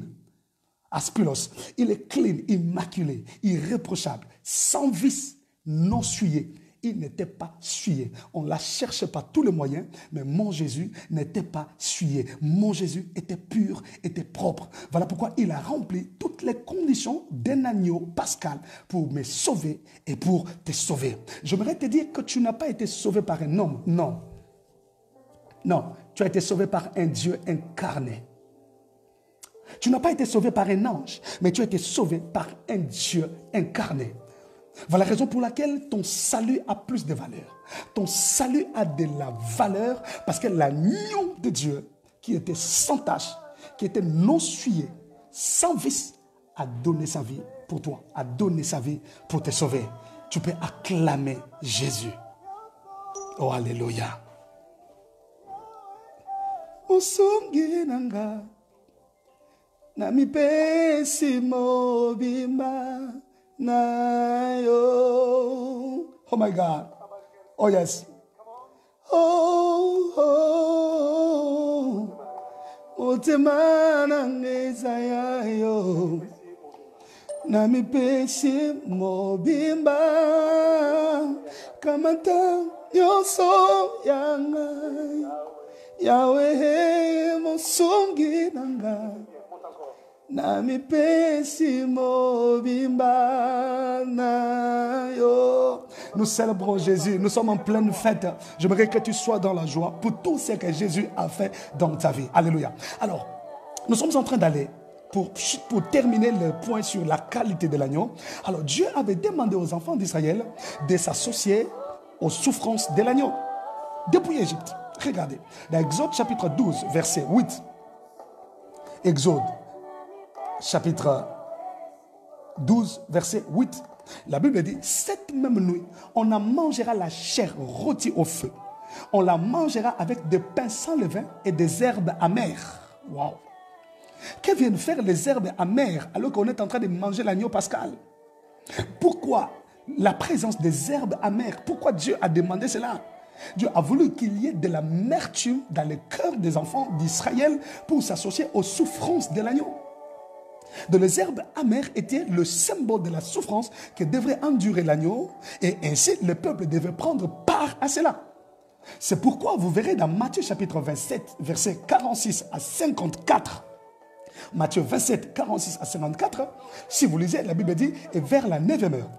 Aspilos. Il est clean, immaculé, irréprochable, sans vice, non souillé. Il n'était pas souillé. On ne la cherchait pas tous les moyens, mais mon Jésus n'était pas souillé. Mon Jésus était pur, était propre. Voilà pourquoi il a rempli toutes les conditions d'un agneau pascal pour me sauver et pour te sauver. J'aimerais te dire que tu n'as pas été sauvé par un homme. Non. Non. Tu as été sauvé par un Dieu incarné. Tu n'as pas été sauvé par un ange, mais tu as été sauvé par un Dieu incarné. Voilà la raison pour laquelle ton salut a plus de valeur. Ton salut a de la valeur parce que l'agneau de Dieu, qui était sans tache, qui était non souillé, sans vice, a donné sa vie pour toi, a donné sa vie pour te sauver. Tu peux acclamer Jésus. Oh, alléluia. Nami pesi mobimba na yo. Oh my God. Oh yes. Oh, oh, oh. Otemana ngezaya yo. Nami pesi mobimba kamata yoso yangai. Yahweh mosungi nanga. Nami pesi mobimba na yo. Nous célébrons Jésus, nous sommes en pleine fête. J'aimerais que tu sois dans la joie pour tout ce que Jésus a fait dans ta vie. Alléluia. Alors, nous sommes en train d'aller pour terminer le point sur la qualité de l'agneau. Alors, Dieu avait demandé aux enfants d'Israël de s'associer aux souffrances de l'agneau depuis l'Égypte. Regardez, dans Exode chapitre 12, verset 8. Exode chapitre 12, verset 8. La Bible dit, cette même nuit, on en mangera la chair rôtie au feu. On la mangera avec des pains sans levain et des herbes amères. Waouh! Que viennent faire les herbes amères alors qu'on est en train de manger l'agneau pascal? Pourquoi la présence des herbes amères? Pourquoi Dieu a demandé cela? Dieu a voulu qu'il y ait de l'amertume dans le cœur des enfants d'Israël pour s'associer aux souffrances de l'agneau. Donc les herbes amères étaient le symbole de la souffrance que devrait endurer l'agneau et ainsi le peuple devait prendre part à cela. C'est pourquoi vous verrez dans Matthieu chapitre 27, versets 46 à 54. Matthieu 27, 46 à 54, si vous lisez, la Bible dit, et vers la 9e heure,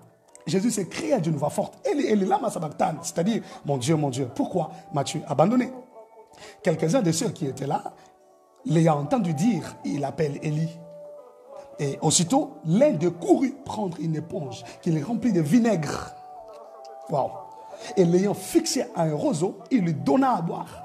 Jésus s'est crié d'une voix forte, Eli, lama sabachthani, c'est-à-dire, mon Dieu, pourquoi m'as-tu abandonné? Quelques-uns de ceux qui étaient là, l'ayant entendu dire, il appelle Élie. Et aussitôt, l'un d'eux courut prendre une éponge qu'il remplit de vinaigre. Wow. Et l'ayant fixé à un roseau, il lui donna à boire.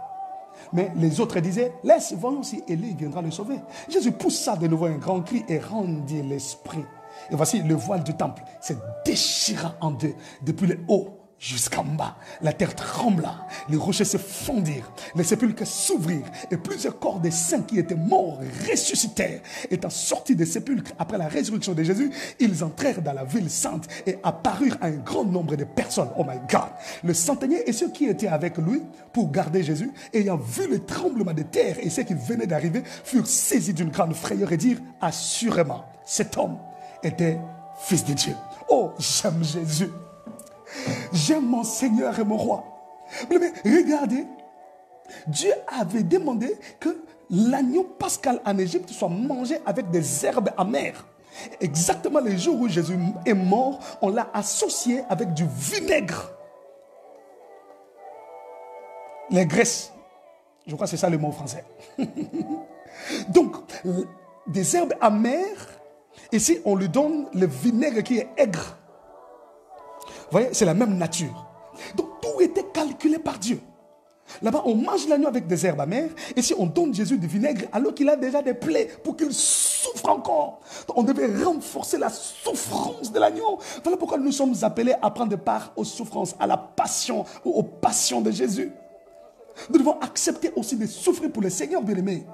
Mais les autres disaient, laisse, voyons si Élie viendra le sauver. Jésus poussa de nouveau un grand cri et rendit l'esprit. Et voici le voile du temple se déchira en deux, depuis le haut jusqu'en bas. La terre trembla, les rochers se fondirent, les sépulcres s'ouvrirent, et plusieurs corps des saints qui étaient morts ressuscitèrent. Étant sortis des sépulcres après la résurrection de Jésus, ils entrèrent dans la ville sainte et apparurent à un grand nombre de personnes. Oh my God! Le centenier et ceux qui étaient avec lui pour garder Jésus, ayant vu le tremblement de terre et ceux qui venaient d'arriver, furent saisis d'une grande frayeur et dirent, assurément, cet homme était fils de Dieu. Oh, j'aime Jésus. J'aime mon Seigneur et mon roi. Mais regardez, Dieu avait demandé que l'agneau pascal en Égypte soit mangé avec des herbes amères. Exactement le jour où Jésus est mort, on l'a associé avec du vinaigre. Les graisses. Je crois que c'est ça le mot français. Donc, des herbes amères. Ici, on lui donne le vinaigre qui est aigre. voyez, c'est la même nature. Donc tout était calculé par Dieu. Là-bas, on mange l'agneau avec des herbes amères. Et si on donne Jésus du vinaigre alors qu'il a déjà des plaies pour qu'il souffre encore. Donc, on devait renforcer la souffrance de l'agneau. Voilà pourquoi nous sommes appelés à prendre part aux souffrances, à la passion ou aux passions de Jésus. Nous devons accepter aussi de souffrir pour le Seigneur, bien-aimé.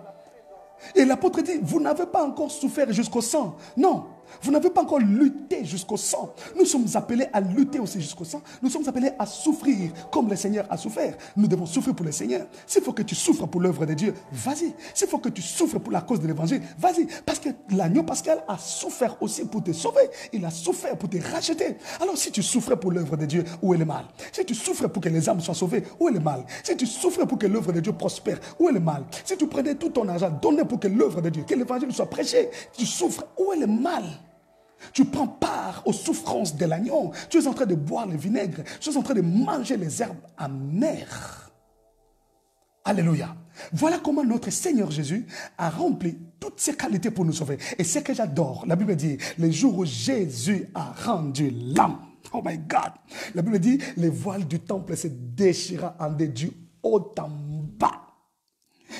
Et l'apôtre dit, vous n'avez pas encore souffert jusqu'au sang. Non, vous n'avez pas encore lutté jusqu'au sang. Nous sommes appelés à lutter aussi jusqu'au sang. Nous sommes appelés à souffrir comme le Seigneur a souffert. Nous devons souffrir pour le Seigneur. S'il faut que tu souffres pour l'œuvre de Dieu, vas-y. S'il faut que tu souffres pour la cause de l'évangile, vas-y. Parce que l'agneau pascal a souffert aussi pour te sauver. Il a souffert pour te racheter. Alors si tu souffrais pour l'œuvre de Dieu, où est le mal? Si tu souffrais pour que les âmes soient sauvées, où est le mal? Si tu souffrais pour que l'œuvre de Dieu prospère, où est le mal? Si tu prenais tout ton argent, donnais pour que l'œuvre de Dieu, que l'évangile soit prêché, tu souffres, où est le mal? Tu prends part aux souffrances de l'agneau. Tu es en train de boire le vinaigre. Tu es en train de manger les herbes amères. Alléluia. Voilà comment notre Seigneur Jésus a rempli toutes ses qualités pour nous sauver. Et ce que j'adore, la Bible dit, le jour où Jésus a rendu l'âme. Oh my God. La Bible dit, les voiles du temple se déchira en deux du haut en bas.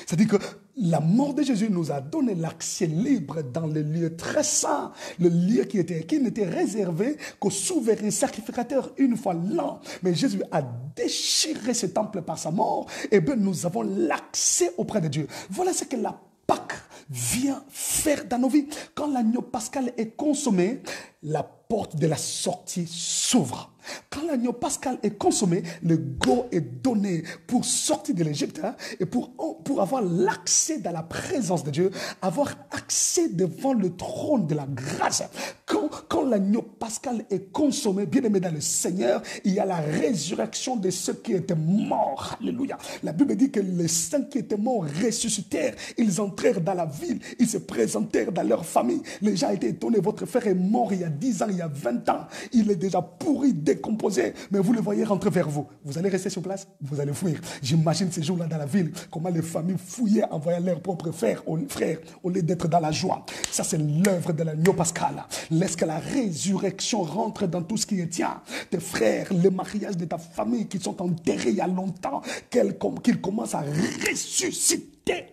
C'est-à-dire que la mort de Jésus nous a donné l'accès libre dans le lieu très saint, le lieu qui n'était réservé qu'au souverain sacrificateur une fois l'an. Mais Jésus a déchiré ce temple par sa mort, et bien nous avons l'accès auprès de Dieu. Voilà ce que la Pâque vient faire dans nos vies. Quand l'agneau pascal est consommé, la porte de la sortie s'ouvre. Quand l'agneau pascal est consommé, le go est donné pour sortir de l'Égypte, et pour avoir l'accès dans la présence de Dieu, avoir accès devant le trône de la grâce. Quand l'agneau pascal est consommé, bien aimé dans le Seigneur, il y a la résurrection de ceux qui étaient morts. Alléluia. La Bible dit que les saints qui étaient morts ressuscitèrent. Ils entrèrent dans la ville, ils se présentèrent dans leur famille. Les gens étaient étonnés. Votre frère est mort il y a 10 ans, il y a 20 ans. Il est déjà pourri, décomposé. Mais vous le voyez rentrer vers vous. Vous allez rester sur place, vous allez fuir. J'imagine ces jours-là dans la ville, comment les familles fouillaient en voyant leurs propres frères au lieu d'être dans la joie. Ça, c'est l'œuvre de l'agneau pascal. Laisse que la résurrection rentre dans tout ce qui est tien. Tes frères, les mariages de ta famille qui sont enterrés il y a longtemps, qu'ils commencent à ressusciter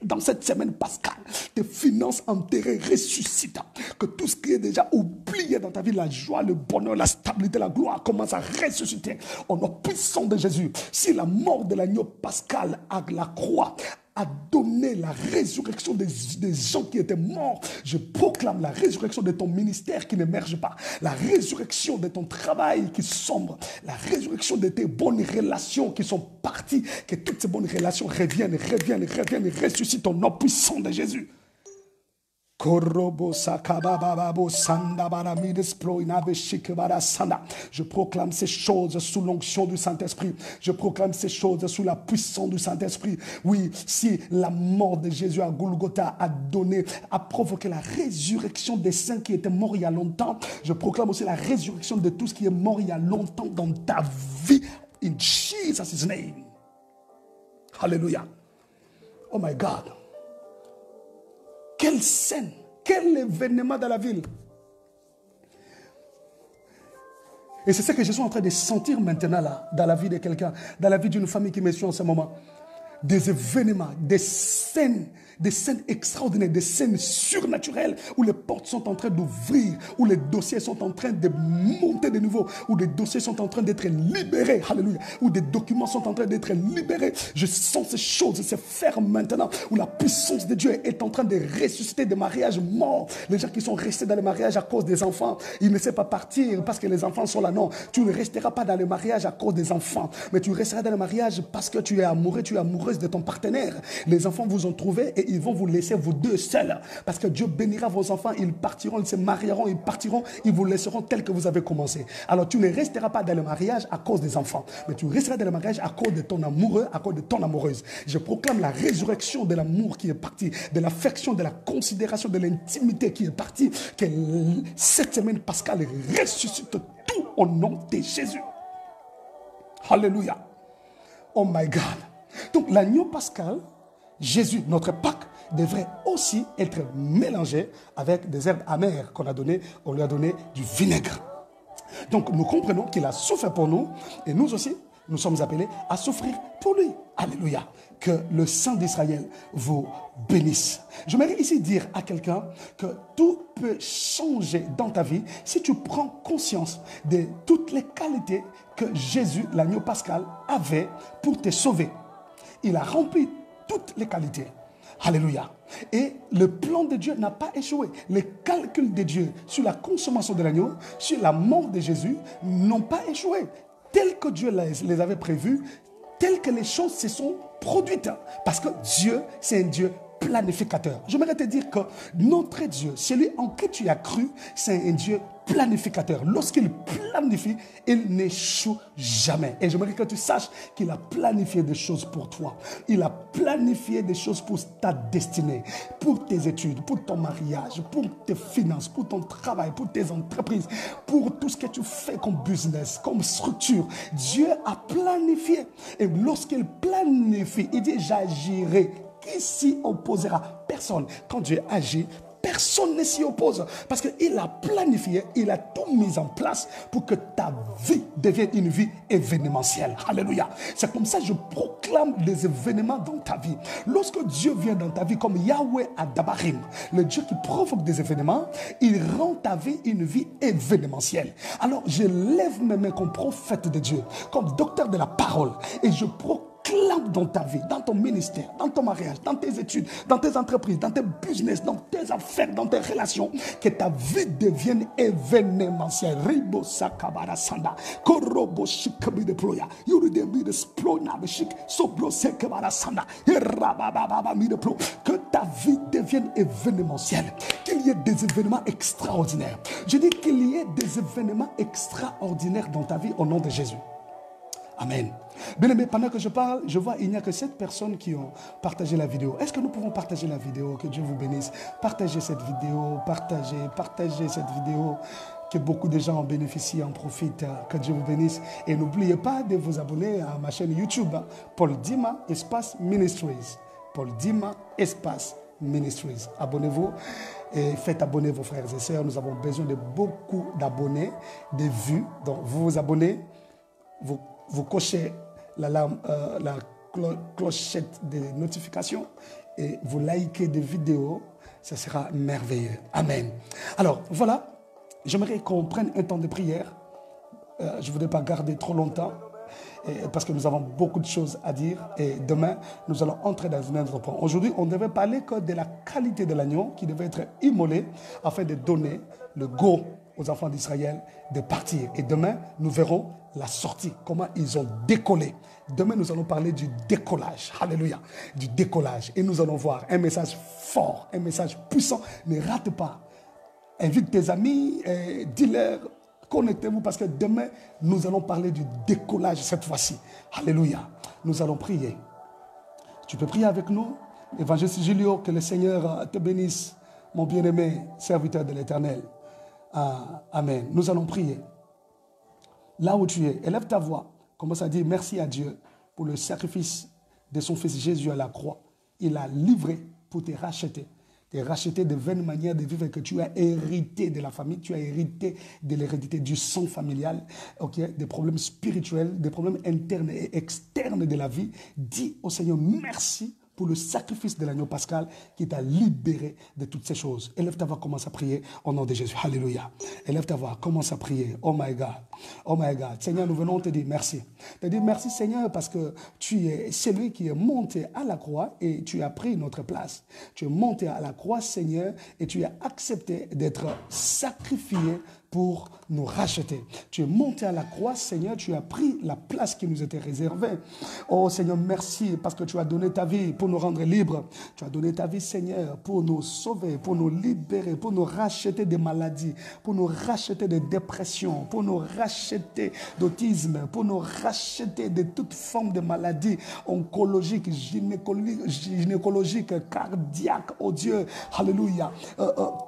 dans cette semaine pascale. Tes finances enterrées ressuscitent. Que tout ce qui est déjà oublié dans ta vie, la joie, le bonheur, la stabilité, la gloire, commence à ressusciter au nom puissant de Jésus. Si la mort de l'agneau pascal à la croix a donné la résurrection des gens qui étaient morts, je proclame la résurrection de ton ministère qui n'émerge pas, la résurrection de ton travail qui sombre, la résurrection de tes bonnes relations qui sont parties, que toutes ces bonnes relations reviennent, ressuscitent au nom puissant de Jésus. Je proclame ces choses sous l'onction du Saint-Esprit. Je proclame ces choses sous la puissance du Saint-Esprit. Oui, si la mort de Jésus à Golgotha a provoqué la résurrection des saints qui étaient morts il y a longtemps, je proclame aussi la résurrection de tout ce qui est mort il y a longtemps dans ta vie. In Jesus' name. Hallelujah. Oh my God. Quelle scène, quel événement dans la ville. Et c'est ce que je suis en train de sentir maintenant là, dans la vie de quelqu'un, dans la vie d'une famille qui me suit en ce moment. Des événements, des scènes extraordinaires, des scènes surnaturelles où les portes sont en train d'ouvrir, où les dossiers sont en train de monter de nouveau, où les dossiers sont en train d'être libérés, alléluia, où des documents sont en train d'être libérés. Je sens ces choses se faire maintenant, où la puissance de Dieu est en train de ressusciter des mariages morts. Les gens qui sont restés dans le mariage à cause des enfants, ils ne savent pas partir parce que les enfants sont là. Non, tu ne resteras pas dans le mariage à cause des enfants, mais tu resteras dans le mariage parce que tu es amoureux, tu es amoureuse de ton partenaire. Les enfants vous ont trouvé et ils vont vous laisser vous deux seuls. Parce que Dieu bénira vos enfants, ils partiront, ils se marieront, ils partiront, ils vous laisseront tel que vous avez commencé. Alors tu ne resteras pas dans le mariage à cause des enfants, mais tu resteras dans le mariage à cause de ton amoureux, à cause de ton amoureuse. Je proclame la résurrection de l'amour qui est parti, de l'affection, de la considération, de l'intimité qui est partie, que cette semaine pascale ressuscite tout au nom de Jésus. Alléluia. Oh my God. Donc l'agneau pascal, Jésus, notre Pâque, devrait aussi être mélangé avec des herbes amères qu'on lui a donné du vinaigre. Donc nous comprenons qu'il a souffert pour nous et nous aussi, nous sommes appelés à souffrir pour lui. Alléluia. Que le Saint d'Israël vous bénisse. J'aimerais ici dire à quelqu'un que tout peut changer dans ta vie si tu prends conscience de toutes les qualités que Jésus, l'agneau pascal, avait pour te sauver. Il a rempli toutes les qualités. Alléluia. Et le plan de Dieu n'a pas échoué. Les calculs de Dieu sur la consommation de l'agneau, sur la mort de Jésus, n'ont pas échoué. Tels que Dieu les avait prévus, telles que les choses se sont produites. Parce que Dieu, c'est un Dieu planificateur. J'aimerais te dire que notre Dieu, celui en qui tu as cru, c'est un Dieu planificateur. Lorsqu'il planifie, il n'échoue jamais. Et j'aimerais que tu saches qu'il a planifié des choses pour toi. Il a planifié des choses pour ta destinée, pour tes études, pour ton mariage, pour tes finances, pour ton travail, pour tes entreprises, pour tout ce que tu fais comme business, comme structure. Dieu a planifié. Et lorsqu'il planifie, il dit j'agirai. Qui s'y opposera? Personne. Quand Dieu agit, personne ne s'y oppose. Parce qu'il a planifié, il a tout mis en place pour que ta vie devienne une vie événementielle. Alléluia. C'est comme ça que je proclame les événements dans ta vie. Lorsque Dieu vient dans ta vie comme Yahweh à Dabarim, le Dieu qui provoque des événements, il rend ta vie une vie événementielle. Alors je lève mes mains comme prophète de Dieu, comme docteur de la parole, et je proclame dans ta vie, dans ton ministère, dans ton mariage, dans tes études, dans tes entreprises, dans tes business, dans tes affaires, dans tes relations, que ta vie devienne événementielle. Ribo sakabara sanda, korobo shikabi de ploya, yuridemi de splona beshik, sobro sekabara sanda, irabababa mi de plo. Que ta vie devienne événementielle, qu'il y ait des événements extraordinaires. Je dis qu'il y ait des événements extraordinaires dans ta vie au nom de Jésus. Amen. Bien aimé, pendant que je parle, je vois il n'y a que 7 personnes qui ont partagé la vidéo. Est-ce que nous pouvons partager la vidéo? Que Dieu vous bénisse. Partagez cette vidéo, partagez cette vidéo. Que beaucoup de gens en bénéficient, en profitent. Que Dieu vous bénisse. Et n'oubliez pas de vous abonner à ma chaîne YouTube, Paul Dima, espace Ministries. Paul Dima, espace Ministries. Abonnez-vous et faites abonner vos frères et sœurs. Nous avons besoin de beaucoup d'abonnés, de vues. Donc vous vous abonnez, vous cochez la clochette de notification et vous likez des vidéos, ça sera merveilleux. Amen. Alors voilà, j'aimerais qu'on prenne un temps de prière. Je ne voudrais pas garder trop longtemps parce que nous avons beaucoup de choses à dire et demain nous allons entrer dans un autre point. Aujourd'hui on devait parler que de la qualité de l'agneau qui devait être immolé afin de donner le go aux enfants d'Israël de partir. Et demain, nous verrons la sortie, comment ils ont décollé. Demain, nous allons parler du décollage. Alléluia. Du décollage. Et nous allons voir un message fort, un message puissant. Ne rate pas. Invite tes amis, dis-leur, connectez-vous parce que demain, nous allons parler du décollage cette fois-ci. Alléluia. Nous allons prier. Tu peux prier avec nous. Évangéliste Julio, que le Seigneur te bénisse, mon bien-aimé serviteur de l'Éternel. Amen. Nous allons prier. Là où tu es, élève ta voix. Commence à dire merci à Dieu pour le sacrifice de son Fils Jésus à la croix. Il a livré pour te racheter. Te racheter de vaines manières de vivre que tu as hérité de la famille, tu as hérité de l'hérédité du sang familial, des problèmes spirituels, des problèmes internes et externes de la vie. Dis au Seigneur merci pour le sacrifice de l'agneau pascal qui t'a libéré de toutes ces choses. Élève ta voix, commence à prier au nom de Jésus. Alléluia. Élève ta voix, commence à prier. Oh my God. Oh my God. Seigneur, nous venons te dire merci. Te dire merci, Seigneur, parce que tu es celui qui est monté à la croix et tu as pris notre place. Tu es monté à la croix, Seigneur, et tu as accepté d'être sacrifié pour nous racheter. Tu es monté à la croix, Seigneur, tu as pris la place qui nous était réservée. Oh Seigneur, merci parce que tu as donné ta vie pour nous rendre libres. Tu as donné ta vie, Seigneur, pour nous sauver, pour nous libérer, pour nous racheter des maladies, pour nous racheter de dépression, pour nous racheter d'autisme, pour nous racheter de toute forme de maladie oncologique, gynécologique, cardiaque, oh Dieu, alléluia,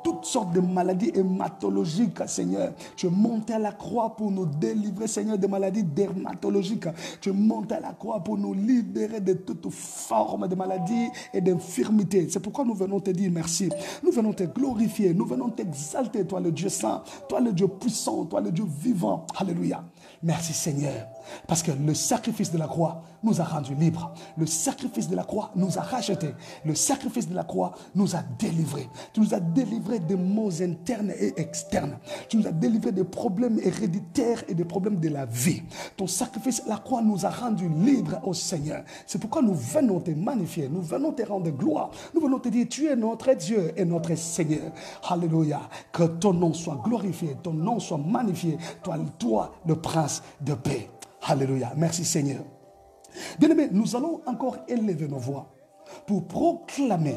toutes sortes de maladies hématologiques, Seigneur. Seigneur. Tu es monté à la croix pour nous délivrer, Seigneur, des maladies dermatologiques. Tu es monté à la croix pour nous libérer de toute forme de maladies et d'infirmités. C'est pourquoi nous venons te dire merci. Nous venons te glorifier. Nous venons t'exalter, toi le Dieu saint, toi le Dieu puissant, toi le Dieu vivant. Alléluia. Merci Seigneur. Parce que le sacrifice de la croix nous a rendus libres. Le sacrifice de la croix nous a rachetés. Le sacrifice de la croix nous a délivrés. Tu nous as délivrés des maux internes et externes. Tu nous as délivrés des problèmes héréditaires et des problèmes de la vie. Ton sacrifice, la croix, nous a rendus libres au Seigneur. C'est pourquoi nous venons te magnifier. Nous venons te rendre gloire. Nous venons te dire, tu es notre Dieu et notre Seigneur. Alléluia. Que ton nom soit glorifié, ton nom soit magnifié. Toi, le prince de paix. Alléluia. Merci Seigneur. Bien-aimés, nous allons encore élever nos voix pour proclamer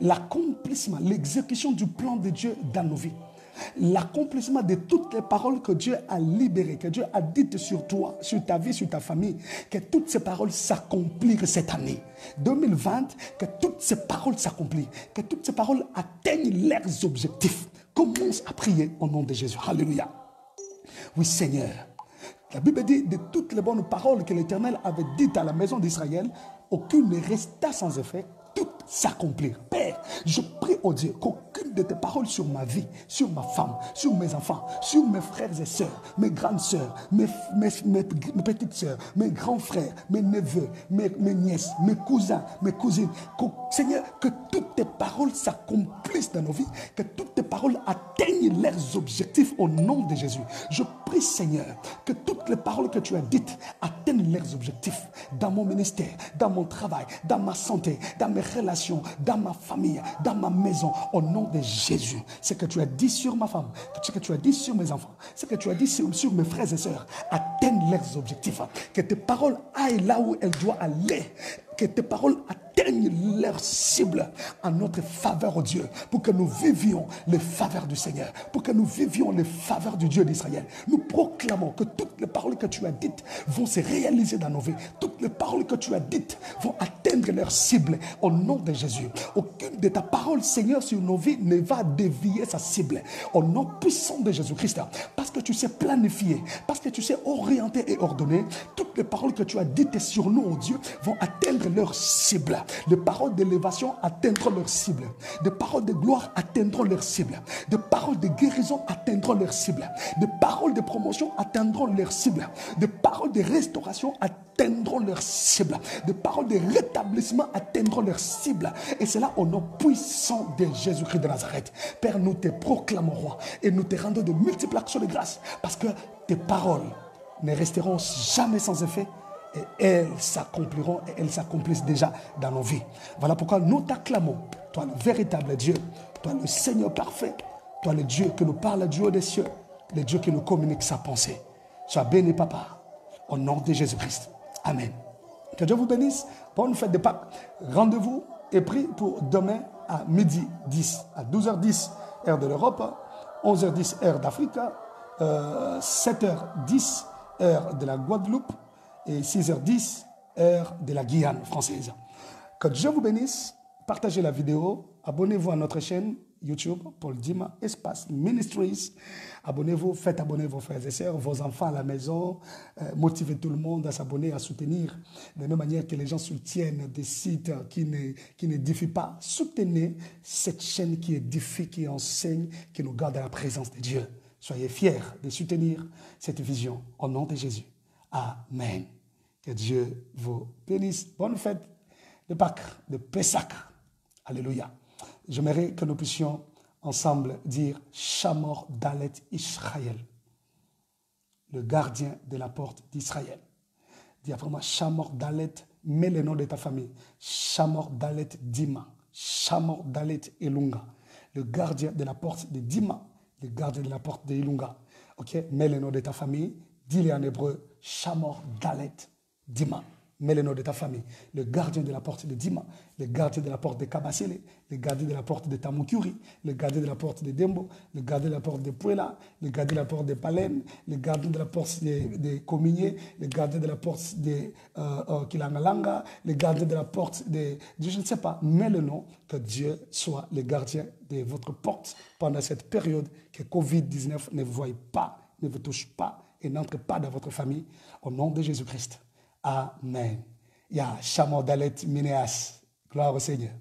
l'accomplissement, l'exécution du plan de Dieu dans nos vies. L'accomplissement de toutes les paroles que Dieu a libérées, que Dieu a dites sur toi, sur ta vie, sur ta famille. Que toutes ces paroles s'accomplissent cette année 2020, que toutes ces paroles s'accomplissent, que toutes ces paroles atteignent leurs objectifs. Commence à prier au nom de Jésus. Alléluia. Oui Seigneur. La Bible dit, de toutes les bonnes paroles que l'Éternel avait dites à la maison d'Israël, aucune ne resta sans effet, toutes s'accomplirent. Père, je prie au Dieu qu'aucune de tes paroles sur ma vie, sur ma femme, sur mes enfants, sur mes frères et sœurs, mes grandes sœurs, mes petites sœurs, mes grands frères, mes neveux, mes nièces, mes cousins, mes cousines, Seigneur, que toutes tes paroles s'accomplissent dans nos vies, que toutes tes paroles atteignent leurs objectifs au nom de Jésus. Je prie, Seigneur, que toutes les paroles que tu as dites atteignent leurs objectifs dans mon ministère, dans mon travail, dans ma santé, dans mes relations, dans ma famille, dans ma maison, au nom de Jésus. Ce que tu as dit sur ma femme, ce que tu as dit sur mes enfants, ce que tu as dit sur mes frères et sœurs, atteignent leurs objectifs. Que tes paroles aillent là où elles doivent aller. Que tes paroles atteignent leur cible en notre faveur, au Dieu, pour que nous vivions les faveurs du Seigneur, pour que nous vivions les faveurs du Dieu d'Israël. Nous proclamons que toutes les paroles que tu as dites vont se réaliser dans nos vies. Toutes les paroles que tu as dites vont atteindre leur cible au nom de Jésus. Aucune de ta parole, Seigneur, sur nos vies ne va dévier sa cible. Au nom puissant de Jésus-Christ, parce que tu sais planifier, parce que tu sais orienter et ordonner, toutes les paroles que tu as dites sur nous, oh Dieu, vont atteindre leur cible. Des paroles d'élévation atteindront leur cible. Des paroles de gloire atteindront leur cible. Des paroles de guérison atteindront leur cible. Des paroles de promotion atteindront leur cible. Des paroles de restauration atteindront leur cible. Des paroles de rétablissement atteindront leur cible. Et c'est là au nom puissant de Jésus-Christ de Nazareth. Père, nous te proclamons roi et nous te rendons de multiples actions de grâce parce que tes paroles ne resteront jamais sans effet. Et elles s'accompliront et elles s'accomplissent déjà dans nos vies. Voilà pourquoi nous t'acclamons, toi le véritable Dieu, toi le Seigneur parfait, toi le Dieu qui nous parle du haut des cieux, le Dieu qui nous communique sa pensée. Sois béni, Papa, au nom de Jésus-Christ. Amen. Que Dieu vous bénisse. Bonne fête de Pâques. Rendez-vous est pris pour demain à midi 10, à 12h10, heure de l'Europe, 11h10, heure d'Afrique, 7h10, heure de la Guadeloupe, et 6h10, heure de la Guyane française. Que Dieu vous bénisse. Partagez la vidéo. Abonnez-vous à notre chaîne YouTube, Paul Dima, Espace Ministries. Abonnez-vous, faites abonner vos frères et sœurs, vos enfants à la maison. Motivez tout le monde à s'abonner, à soutenir. De la même manière que les gens soutiennent des sites qui n'édifient pas. Soutenez cette chaîne qui édifie, qui enseigne, qui nous garde à la présence de Dieu. Soyez fiers de soutenir cette vision. Au nom de Jésus. Amen. Que Dieu vous bénisse. Bonne fête de Pâques, de Pessah. Alléluia. J'aimerais que nous puissions ensemble dire Shamor Dalet Israël, le gardien de la porte d'Israël. Dis après moi, Shamor Dalet, mets le nom de ta famille. Shamor Dalet Dima, Shamor Dalet Elunga, le gardien de la porte de Dima, le gardien de la porte de Elunga. Ok, mets le nom de ta famille, dis-le en hébreu, Shamor Dalet Dima. Mets le nom de ta famille, le gardien de la porte de Dima, le gardien de la porte de Kabasele, le gardien de la porte de Tamukuri, le gardien de la porte de Dembo, le gardien de la porte de Puela, le gardien de la porte de Palem, le gardien de la porte de Comigné, le gardien de la porte de Kilangalanga, le gardien de la porte de... Je ne sais pas, mets le nom, que Dieu soit le gardien de votre porte pendant cette période, que Covid-19 ne vous voie pas, ne vous touche pas et n'entre pas dans votre famille, au nom de Jésus-Christ. Amen. Ya Shamo Dalet Mineas. Gloire au Seigneur.